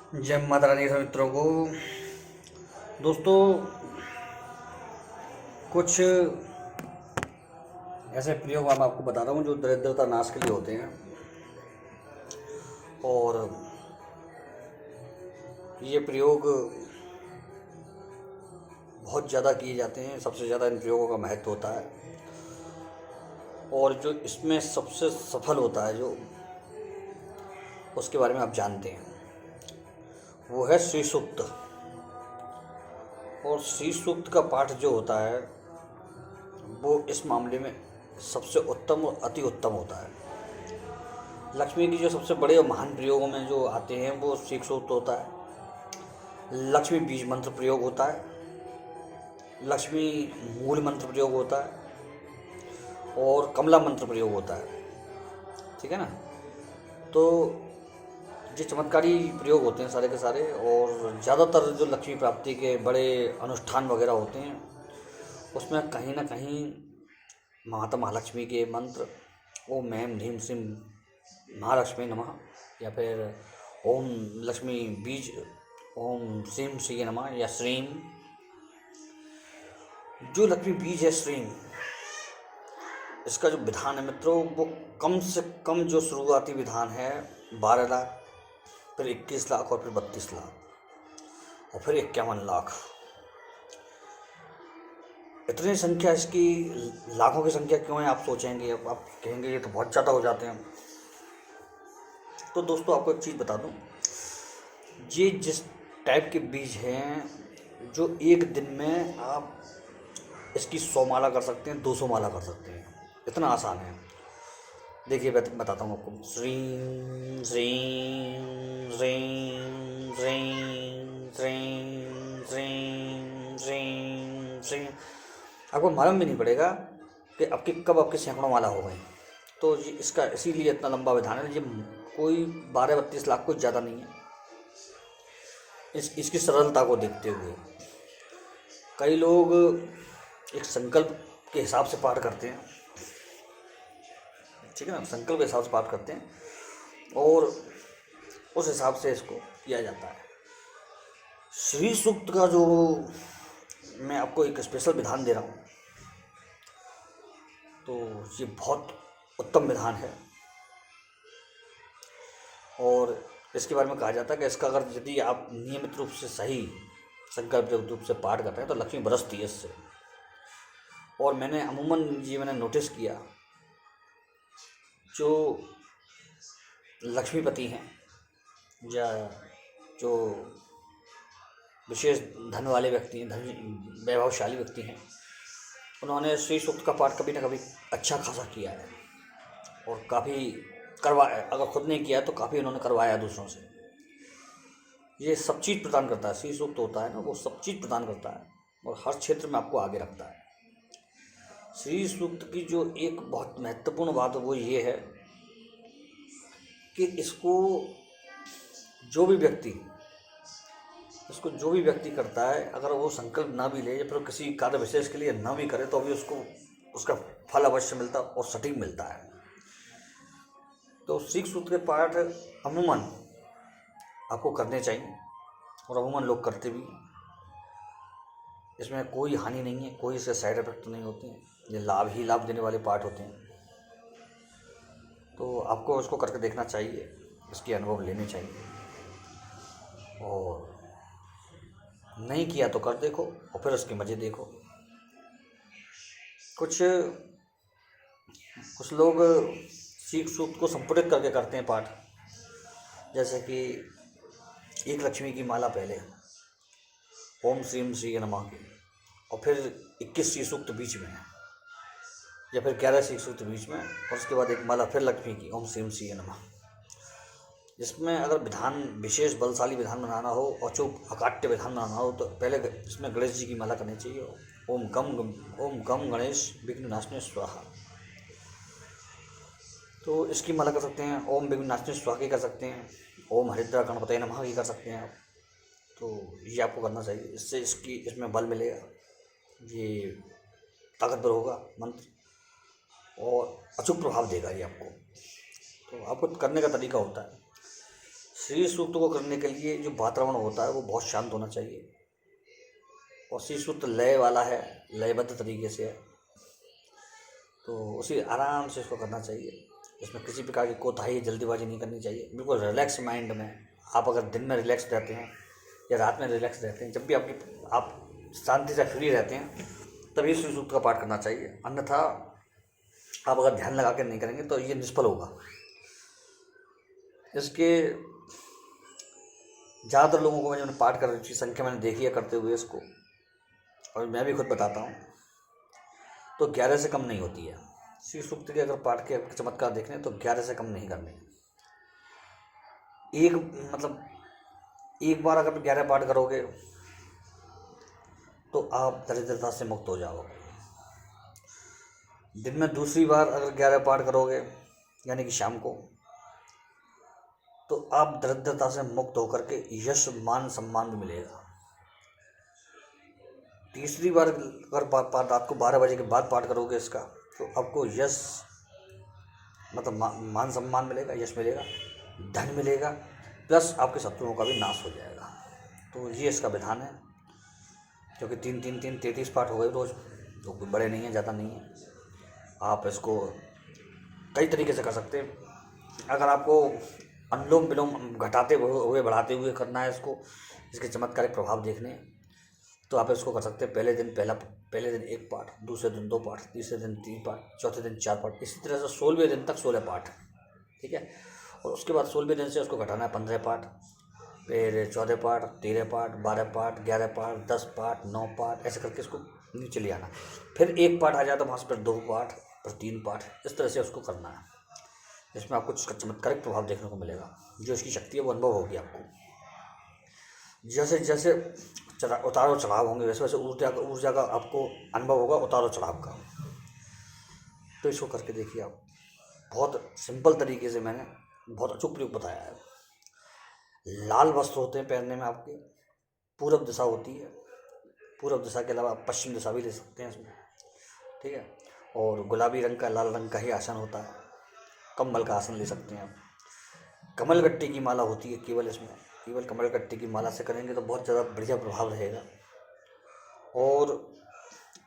जय माता रानी के मित्रों को। दोस्तों, कुछ ऐसे प्रयोग मैं आपको बता रहा हूँ जो दरिद्रता नाश के लिए होते हैं। और ये प्रयोग बहुत ज़्यादा किए जाते हैं। सबसे ज़्यादा इन प्रयोगों का महत्व होता है। और जो इसमें सबसे सफल होता है, जो उसके बारे में आप जानते हैं, वो है श्री सूक्त। और श्री सूक्त का पाठ जो होता है वो इस मामले में सबसे उत्तम और अति उत्तम होता है। लक्ष्मी की जो सबसे बड़े और महान प्रयोगों में जो आते हैं वो श्री सूक्त होता है, लक्ष्मी बीज मंत्र प्रयोग होता है, लक्ष्मी मूल मंत्र प्रयोग होता है और कमला मंत्र प्रयोग होता है। ठीक है ना। तो ये चमत्कारी प्रयोग होते हैं सारे के सारे। और ज़्यादातर जो लक्ष्मी प्राप्ति के बड़े अनुष्ठान वगैरह होते हैं उसमें कहीं ना कहीं माता महालक्ष्मी के मंत्र ओम ऐं ह्रीं श्रीं महालक्ष्मी नमः, या फिर ओम लक्ष्मी बीज ओम श्रीं श्री नमः, या श्रीं, जो लक्ष्मी बीज है श्रीं, इसका जो विधान है मित्रों वो कम से कम जो शुरुआती विधान है 12 लाख, फिर 21 लाख और फिर 32 लाख और फिर 51 लाख। इतनी संख्या इसकी, लाखों की संख्या क्यों है आप सोचेंगे। अब आप कहेंगे ये तो बहुत ज़्यादा हो जाते हैं। तो दोस्तों आपको एक चीज़ बता दूं, ये जिस टाइप के बीज हैं जो एक दिन में आप इसकी 100 माला कर सकते हैं, 200 माला कर सकते हैं। इतना आसान है। देखिए बताता हूँ आपको। श्रीं श्रीं श्रीं श्रीं श्रीं श्रीं श्रीं श्रीं, आपको मालूम भी नहीं पड़ेगा कि आपके सैकड़ों माला हो गई। तो ये इसका इसीलिए इतना लंबा विधान है। ये कोई 12-32 लाख कुछ ज़्यादा नहीं है। इसकी सरलता को देखते हुए कई लोग एक संकल्प के हिसाब से पाठ करते हैं। ठीक है ना, संकल्प के हिसाब से पाठ करते हैं और उस हिसाब से इसको किया जाता है। श्री सूक्त का जो मैं आपको एक स्पेशल विधान दे रहा हूँ, तो ये बहुत उत्तम विधान है। और इसके बारे में कहा जाता है कि इसका अगर यदि आप नियमित रूप से सही संकल्प रूप से पाठ करते हैं तो लक्ष्मी बरसती है इससे। और मैंने मैंने नोटिस किया, जो लक्ष्मीपति हैं या जो विशेष धन वाले व्यक्ति हैं, धन वैभवशाली व्यक्ति हैं, उन्होंने श्री सूक्त का पाठ कभी ना कभी अच्छा खासा किया है और काफ़ी करवाया। अगर खुद नहीं किया तो काफ़ी उन्होंने करवाया दूसरों से। ये सब चीज़ प्रदान करता है। श्री सूक्त होता है ना, वो सब चीज़ प्रदान करता है और हर क्षेत्र में आपको आगे रखता है। श्री सूक्त की जो एक बहुत महत्वपूर्ण बात है वो ये है कि इसको जो भी व्यक्ति करता है, अगर वो संकल्प ना भी ले या फिर किसी कार्य विशेष के लिए ना भी करे तो भी उसको उसका फल अवश्य मिलता और सटीक मिलता है। तो श्री सूक्त के पाठ अमूमन आपको करने चाहिए और अमूमन लोग करते भी। इसमें कोई हानि नहीं है, कोई इसके साइड इफेक्ट नहीं होते हैं। ये लाभ ही लाभ देने वाले पाठ होते हैं। तो आपको उसको करके देखना चाहिए, इसके अनुभव लेने चाहिए। और नहीं किया तो कर देखो और फिर उसके मज़े देखो। कुछ लोग श्री सूक्त को संपुटित करके करते हैं पाठ। जैसे कि एक लक्ष्मी की माला पहले ओम श्रीं श्री नमः की, और फिर 21 श्री सूक्त बीच में, या फिर 11 श्री सूक्त बीच में, और उसके बाद एक माला फिर लक्ष्मी की ओम श्रीं श्री नमः। जिसमें अगर विधान विशेष बलशाली विधान बनाना हो और चुप अकाट्य विधान बनाना हो तो पहले इसमें गणेश जी की माला करनी चाहिए। ओम गम गणेश विघ्ननाशने स्वाहा। तो इसकी माला कर सकते हैं। ओम विघ्ननाशने स्वाहा की कर सकते हैं। ओम हरिद्रा गणपतये नमः की कर सकते हैं आप। तो ये आपको करना चाहिए। इससे इसमें बल मिलेगा, ये ताकतवर होगा मंत्र और अचूक प्रभाव देगा ये आपको। तो आपको करने का तरीका होता है, श्री सूक्त को करने के लिए जो वातावरण होता है वो बहुत शांत होना चाहिए, और श्री सूक्त लय वाला है, लयबद्ध तरीके से है, तो उसी आराम से इसको करना चाहिए। इसमें किसी प्रकार की कोताही जल्दीबाजी नहीं करनी चाहिए। बिल्कुल रिलैक्स माइंड में, आप अगर दिन में रिलैक्स रहते हैं या रात में रिलैक्स रहते हैं, जब भी आप शांति से फ्री रहते हैं तभी श्री सूक्त का पाठ करना चाहिए। अन्यथा आप अगर ध्यान लगा कर नहीं करेंगे तो ये निष्फल होगा। इसके ज़्यादातर लोगों को मैंने पाठ कर की संख्या मैंने देखी है करते हुए इसको, और मैं भी खुद बताता हूँ, तो 11 से कम नहीं होती है। श्री सूक्त के अगर पाठ के चमत्कार देखने तो 11 से कम नहीं करने। एक बार अगर 11 पाठ करोगे तो आप दरिद्रता से मुक्त हो जाओगे। दिन में दूसरी बार अगर 11 पाठ करोगे यानी कि शाम को, तो आप दरिद्रता से मुक्त होकर के यश मान सम्मान भी मिलेगा। तीसरी बार अगर पाठ रात को 12 बजे के बाद पाठ करोगे इसका, तो आपको यश मान सम्मान मिलेगा, यश मिलेगा, धन मिलेगा, प्लस आपके शत्रुओं का भी नाश हो जाएगा। तो ये इसका विधान है, क्योंकि 33 पाठ हो गए रोज़, तो कोई बड़े नहीं हैं, ज़्यादा नहीं है। आप इसको कई तरीके से कर सकते हैं। अगर आपको अनुलोम विलोम घटाते हुए बढ़ाते हुए करना है इसको, इसके चमत्कारिक प्रभाव देखने, तो आप इसको कर सकते हैं। पहले दिन 1 पाठ, दूसरे दिन 2 पाठ, तीसरे दिन 3 पाठ, चौथे दिन 4 पाठ, इसी तरह से 16वें दिन तक 16 पाठ, ठीक है। और उसके बाद 16वें दिन से उसको घटाना है 15 पाठ, फिर 14 पाठ, 13 पाठ, 12 पाठ, 11 पाठ, 10 पाठ, 9 पाठ, ऐसे करके इसको नीचे ले आना। फिर 1 पाठ आ जाए तो वहाँ से फिर 2 पाठ, फिर 3 पाठ, इस तरह से उसको करना है। इसमें आपको उसका चमत्कारिक प्रभाव देखने को मिलेगा। जो इसकी शक्ति है वो अनुभव होगी आपको। जैसे जैसे उतार और चढ़ाव होंगे, वैसे वैसे ऊर्जा का आपको अनुभव होगा, उतार और चढ़ाव का। तो इसको करके देखिए आप। बहुत सिंपल तरीके से मैंने बहुत अचूक प्रयोग बताया है। लाल वस्त्र होते हैं पहनने में आपके, पूरब दिशा होती है, पूरब दिशा के अलावा आप पश्चिम दिशा भी ले सकते हैं इसमें, ठीक है। और गुलाबी रंग का, लाल रंग का ही आसन होता है। कमल का आसन ले सकते हैं आप। कमलगट्टी की माला होती है केवल इसमें, केवल कमलगट्टी की माला से करेंगे तो बहुत ज़्यादा बढ़िया प्रभाव रहेगा। और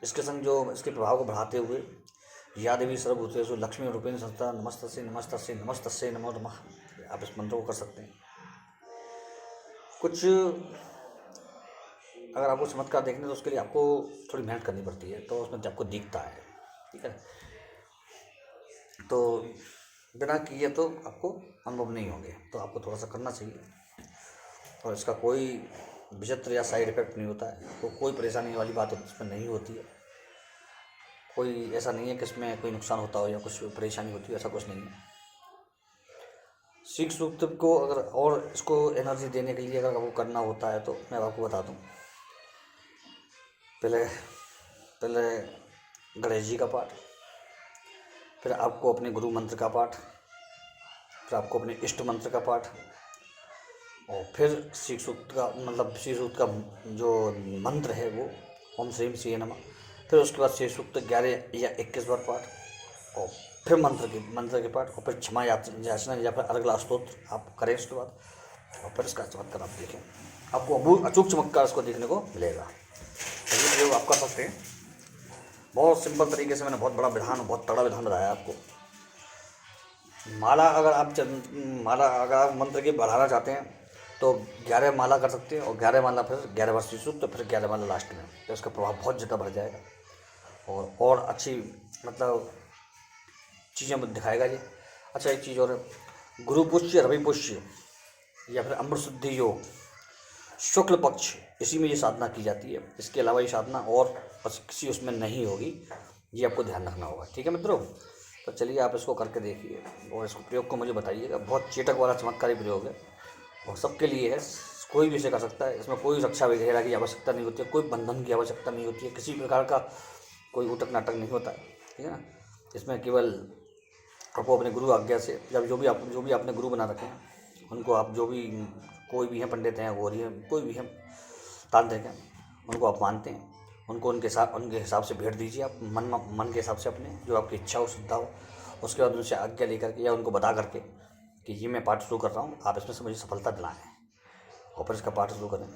इसके संग जो इसके प्रभाव को बढ़ाते हुए या देवी सर्वभूतेषु लक्ष्मी रूपेण संस्थिता नमस्तस्यै नमस्तस्यै नमस्तस्यै नमो नमः, आप इस मंत्र को कर सकते हैं। कुछ अगर आपको चमत्कार देखने तो उसके लिए आपको थोड़ी मेहनत करनी पड़ती है, तो उसमें आपको दिखता है, ठीक है। तो बिना किए तो आपको अनुभव नहीं होंगे, तो आपको थोड़ा सा करना चाहिए। और इसका कोई विचित्र या साइड इफेक्ट नहीं होता है, तो कोई परेशानी वाली बात इसमें नहीं होती है। कोई ऐसा नहीं है कि इसमें कोई नुकसान होता हो या कुछ परेशानी होती है, ऐसा कुछ नहीं है। श्री सूक्त को अगर और इसको एनर्जी देने के लिए अगर आपको करना होता है तो मैं आपको बता दूं। पहले गणेश जी का पाठ, फिर आपको अपने गुरु मंत्र का पाठ, फिर आपको अपने इष्ट मंत्र का पाठ, और फिर श्री सूक्त का श्री सूक्त का जो मंत्र है वो ओम श्रीम श्री नमः। फिर उसके बाद श्री सूक्त 11 या 21 बार पाठ, और फिर मंत्र के पाठ, और फिर क्षमा याचना या फिर अर्गला स्तोत्र आप करें उसके बाद, और फिर इसका चमत्कार आप देखें। आपको अचूक चमत्कार इसको देखने को मिलेगा। ये प्रयोग आप कर सकते हैं। बहुत सिंपल तरीके से मैंने बहुत बड़ा विधान, बहुत तगड़ा विधान बताया आपको। माला अगर आप मंत्र की बढ़ाना चाहते हैं तो 11 माला कर सकते हैं, और 11 माला फिर 11 बार श्री सूक्त, तो फिर 11 माला लास्ट में, तो इसका प्रभाव बहुत ज़्यादा बढ़ जाएगा और अच्छी चीज़ें दिखाएगा ये। अच्छा, एक चीज़ और, गुरु पुष्य, रवि पुष्य या फिर अमृत शुद्धि योग, शुक्ल पक्ष, इसी में ये साधना की जाती है। इसके अलावा ये साधना और किसी उसमें नहीं होगी, ये आपको ध्यान रखना होगा, ठीक है मित्रों। तो चलिए आप इसको करके देखिए और इसको प्रयोग को मुझे बताइएगा। बहुत चेटक वाला चमत्कारी प्रयोग है और सबके लिए है, कोई भी इसे कर सकता है। इसमें कोई रक्षा वगैरह की आवश्यकता नहीं होती है, कोई बंधन की आवश्यकता नहीं होती है, किसी प्रकार का कोई उटक नाटक नहीं होता है, ठीक है ना। इसमें केवल आपको अपने गुरु आज्ञा से, जब जो भी आपने गुरु बना रखे हैं उनको आप, जो भी कोई भी हैं, पंडित हैं, गौरी हैं, कोई भी हैं, तांत्रिक हैं, उनको आप मानते हैं, उनको उनके हिसाब से भेंट दीजिए आप मन के हिसाब से, अपने जो आपकी इच्छा हो, श्रद्धा हो। उसके बाद उनसे आज्ञा लेकर के या उनको बता करके कि ये मैं पाठ शुरू कर रहा हूँ, आप इसमें से मुझे सफलता दिलाएं और फिर इसका पाठ शुरू करें।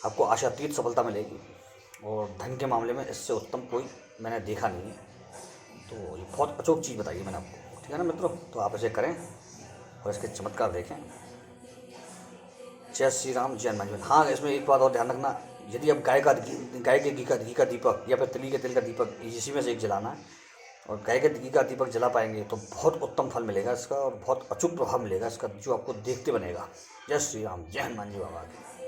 आपको आशातीत सफलता मिलेगी और धन के मामले में इससे उत्तम कोई मैंने देखा नहीं है। तो ये बहुत अचूक चीज़ बताई है मैंने आपको, ठीक है ना मित्रों। तो आप इसे करें और इसके चमत्कार देखें। जय श्री राम, जय हनुमान जी। हाँ, इसमें एक बात और ध्यान रखना, यदि आप गाय के घी का दीपक या फिर तिली के तेल का दीपक इसी में से एक जलाना है और गाय के घी का दीपक जला पाएंगे तो बहुत उत्तम फल मिलेगा इसका और बहुत अचूक प्रभाव मिलेगा इसका, जो आपको देखते बनेगा। जय श्री राम, जय हनुमान जी बाबा की।